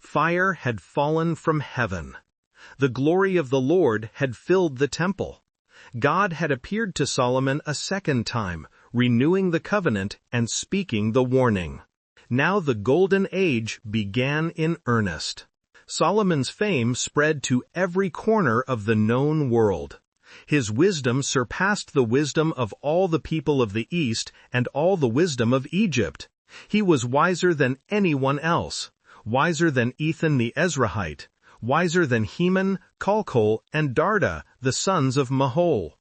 Fire had fallen from heaven. The glory of the Lord had filled the temple. God had appeared to Solomon a second time, renewing the covenant and speaking the warning. Now the golden age began in earnest. Solomon's fame spread to every corner of the known world. His wisdom surpassed the wisdom of all the people of the East and all the wisdom of Egypt. He was wiser than anyone else, wiser than Ethan the Ezrahite, wiser than Heman, Calcol, and Darda, the sons of Mahol.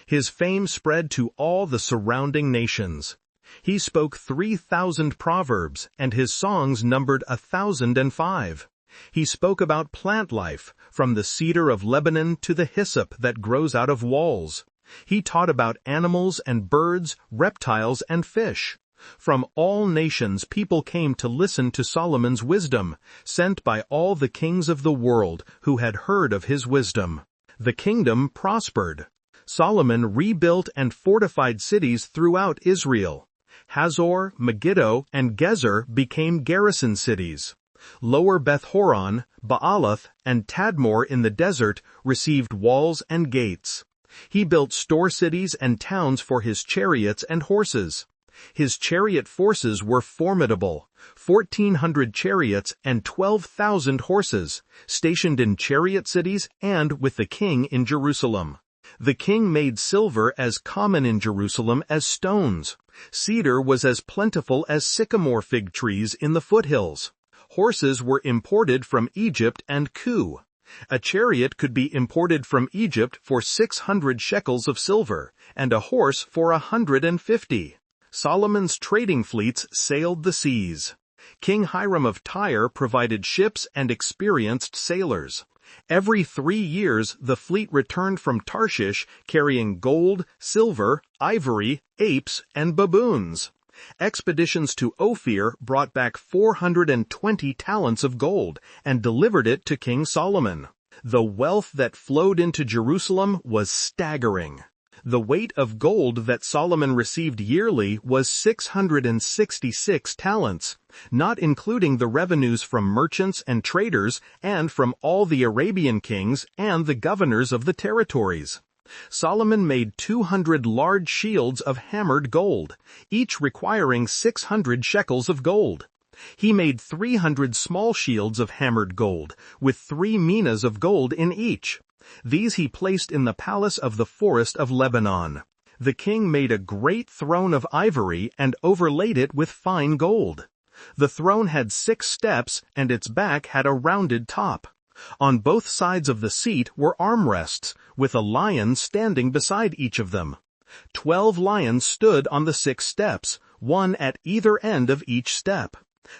His fame spread to all the surrounding nations. He spoke 3,000 proverbs, and his songs numbered 1,005. He spoke about plant life, from the cedar of Lebanon to the hyssop that grows out of walls. He taught about animals and birds, reptiles and fish. From all nations people came to listen to Solomon's wisdom, sent by all the kings of the world who had heard of his wisdom. The kingdom prospered. Solomon rebuilt and fortified cities throughout Israel. Hazor, Megiddo, and Gezer became garrison cities. Lower Beth-horon, Baalath, and Tadmor in the desert received walls and gates. He built store cities and towns for his chariots and horses. His chariot forces were formidable, 1,400 chariots and 12,000 horses, stationed in chariot cities and with the king in Jerusalem. The king made silver as common in Jerusalem as stones. Cedar was as plentiful as sycamore fig trees in the foothills. Horses were imported from Egypt and Ku. A chariot could be imported from Egypt for 600 shekels of silver, and a horse for 150. Solomon's trading fleets sailed the seas. King Hiram of Tyre provided ships and experienced sailors. Every 3 years the fleet returned from Tarshish carrying gold, silver, ivory, apes, and baboons. Expeditions to Ophir brought back 420 talents of gold and delivered it to King Solomon. The wealth that flowed into Jerusalem was staggering. The weight of gold that Solomon received yearly was 666 talents, not including the revenues from merchants and traders and from all the Arabian kings and the governors of the territories. Solomon made 200 large shields of hammered gold, each requiring 600 shekels of gold. He made 300 small shields of hammered gold, with 3 minas of gold in each. These he placed in the palace of the forest of Lebanon. The king made a great throne of ivory and overlaid it with fine gold. The throne had 6 steps, and its back had a rounded top. On both sides of the seat were armrests, with a lion standing beside each of them. 12 lions stood on the 6 steps, one at either end of each step.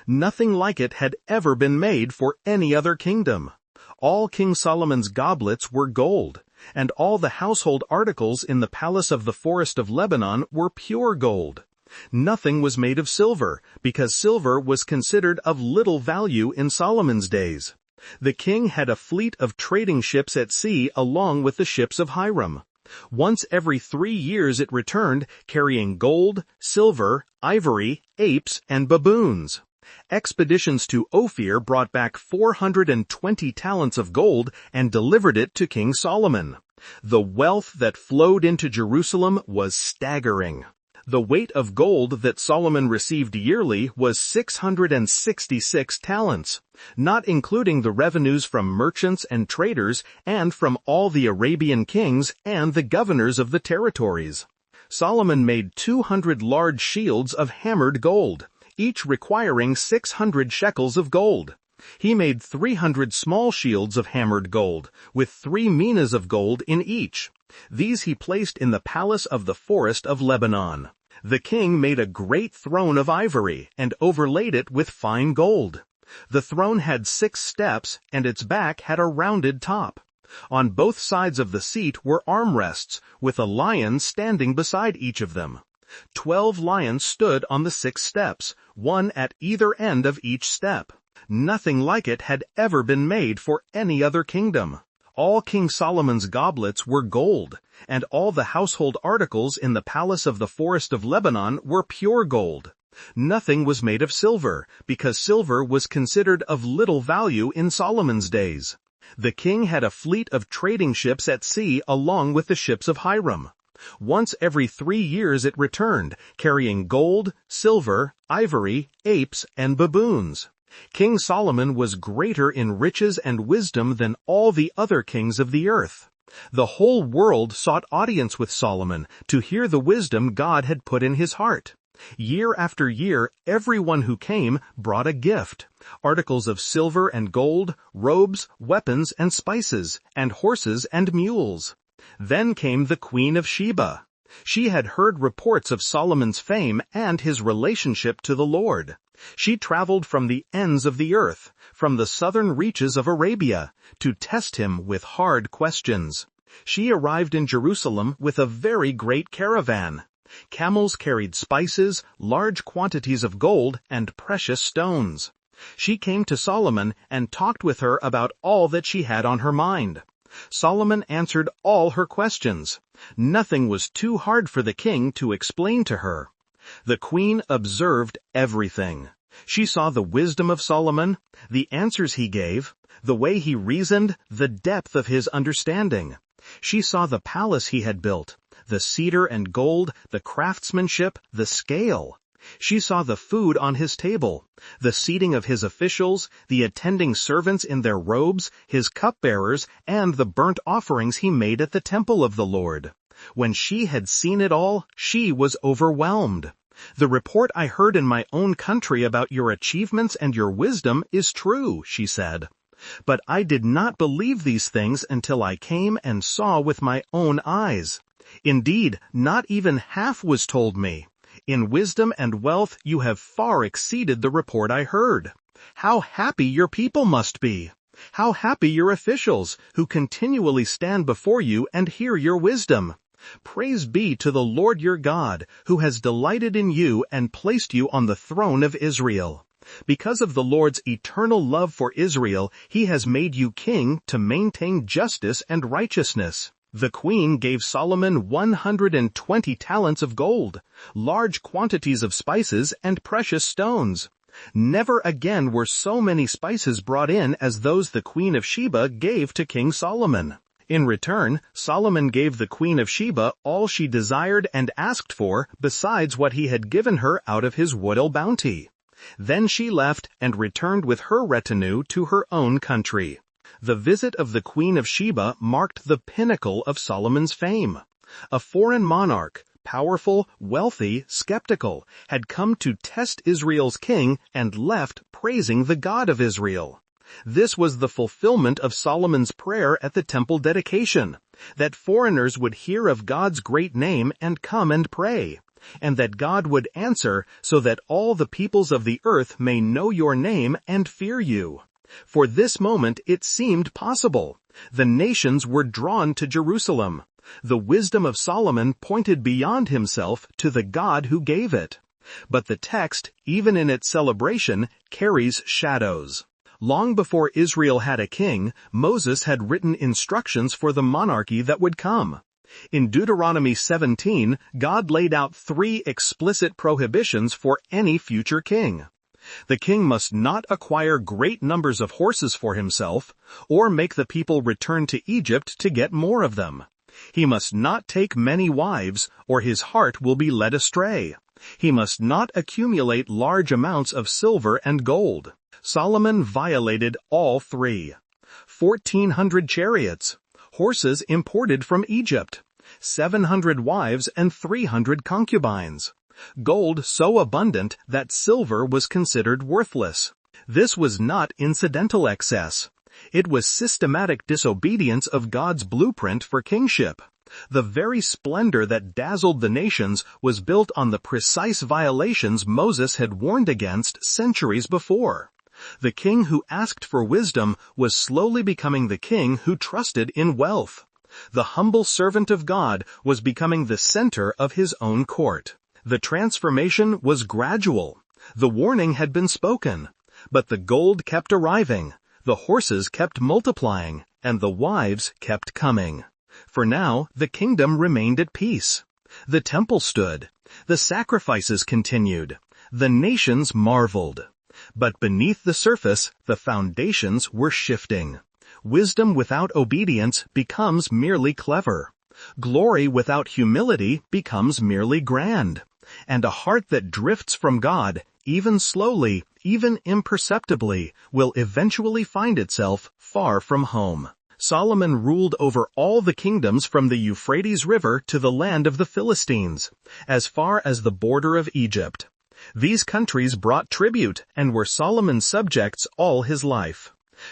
Nothing like it had ever been made for any other kingdom. All King Solomon's goblets were gold, and all the household articles in the palace of the forest of Lebanon were pure gold. Nothing was made of silver, because silver was considered of little value in Solomon's days. The king had a fleet of trading ships at sea along with the ships of Hiram. Once every 3 years it returned, carrying gold, silver, ivory, apes, and baboons. Expeditions to Ophir brought back 420 talents of gold and delivered it to King Solomon. The wealth that flowed into Jerusalem was staggering. The weight of gold that Solomon received yearly was 666 talents, not including the revenues from merchants and traders and from all the Arabian kings and the governors of the territories. Solomon made 200 large shields of hammered gold, each requiring 600 shekels of gold. He made 300 small shields of hammered gold, with 3 minas of gold in each. These he placed in the palace of the forest of Lebanon. The king made a great throne of ivory and overlaid it with fine gold. The throne had 6 steps, and its back had a rounded top. On both sides of the seat were armrests, with a lion standing beside each of them. 12 lions stood on the 6 steps, one at either end of each step. Nothing like it had ever been made for any other kingdom. All King Solomon's goblets were gold, and all the household articles in the palace of the forest of Lebanon were pure gold. Nothing was made of silver, because silver was considered of little value in Solomon's days. The king had a fleet of trading ships at sea along with the ships of Hiram. Once every 3 years it returned, carrying gold, silver, ivory, apes, and baboons. King Solomon was greater in riches and wisdom than all the other kings of the earth. The whole world sought audience with Solomon to hear the wisdom God had put in his heart. Year after year, everyone who came brought a gift: articles of silver and gold, robes, weapons and spices, and horses and mules. Then came the Queen of Sheba. She had heard reports of Solomon's fame and his relationship to the Lord. She traveled from the ends of the earth, from the southern reaches of Arabia, to test him with hard questions. She arrived in Jerusalem with a very great caravan. Camels carried spices, large quantities of gold, and precious stones. She came to Solomon and talked with her about all that she had on her mind. Solomon answered all her questions. Nothing was too hard for the king to explain to her. The queen observed everything. She saw the wisdom of Solomon, the answers he gave, the way he reasoned, the depth of his understanding. She saw the palace he had built, the cedar and gold, the craftsmanship, the scale. She saw the food on his table, the seating of his officials, the attending servants in their robes, his cupbearers, and the burnt offerings he made at the temple of the Lord. When she had seen it all, she was overwhelmed. "The report I heard in my own country about your achievements and your wisdom is true," she said. "But I did not believe these things until I came and saw with my own eyes. Indeed, not even half was told me. In wisdom and wealth you have far exceeded the report I heard. How happy your people must be! How happy your officials, who continually stand before you and hear your wisdom! Praise be to the Lord your God, who has delighted in you and placed you on the throne of Israel. Because of the Lord's eternal love for Israel, he has made you king to maintain justice and righteousness." The queen gave Solomon 120 talents of gold, large quantities of spices, and precious stones. Never again were so many spices brought in as those the Queen of Sheba gave to King Solomon. In return, Solomon gave the Queen of Sheba all she desired and asked for, besides what he had given her out of his royal bounty. Then she left and returned with her retinue to her own country. The visit of the Queen of Sheba marked the pinnacle of Solomon's fame. A foreign monarch, powerful, wealthy, skeptical, had come to test Israel's king and left praising the God of Israel. This was the fulfillment of Solomon's prayer at the temple dedication, that foreigners would hear of God's great name and come and pray, and that God would answer so that all the peoples of the earth may know your name and fear you. For this moment it seemed possible. The nations were drawn to Jerusalem. The wisdom of Solomon pointed beyond himself to the God who gave it. But the text, even in its celebration, carries shadows. Long before Israel had a king, Moses had written instructions for the monarchy that would come. In Deuteronomy 17, God laid out 3 explicit prohibitions for any future king. The king must not acquire great numbers of horses for himself, or make the people return to Egypt to get more of them. He must not take many wives, or his heart will be led astray. He must not accumulate large amounts of silver and gold. Solomon violated all 3. 1,400 chariots, horses imported from Egypt, 700 wives and 300 concubines. Gold so abundant that silver was considered worthless. This was not incidental excess. It was systematic disobedience of God's blueprint for kingship. The very splendor that dazzled the nations was built on the precise violations Moses had warned against centuries before. The king who asked for wisdom was slowly becoming the king who trusted in wealth. The humble servant of God was becoming the center of his own court. The transformation was gradual. The warning had been spoken, but the gold kept arriving, the horses kept multiplying, and the wives kept coming. For now, the kingdom remained at peace. The temple stood. The sacrifices continued. The nations marveled. But beneath the surface, the foundations were shifting. Wisdom without obedience becomes merely clever. Glory without humility becomes merely grand. And a heart that drifts from God, even slowly, even imperceptibly, will eventually find itself far from home. Solomon ruled over all the kingdoms from the Euphrates River to the land of the Philistines, as far as the border of Egypt. These countries brought tribute and were Solomon's subjects all his life.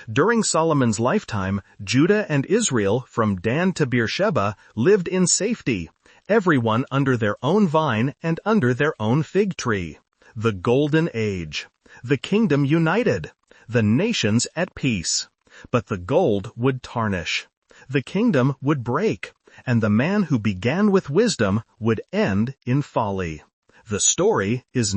During Solomon's lifetime, Judah and Israel, from Dan to Beersheba, lived in safety, everyone under their own vine and under their own fig tree. The Golden Age. The kingdom united. The nations at peace. But the gold would tarnish. The kingdom would break. And the man who began with wisdom would end in folly. The story is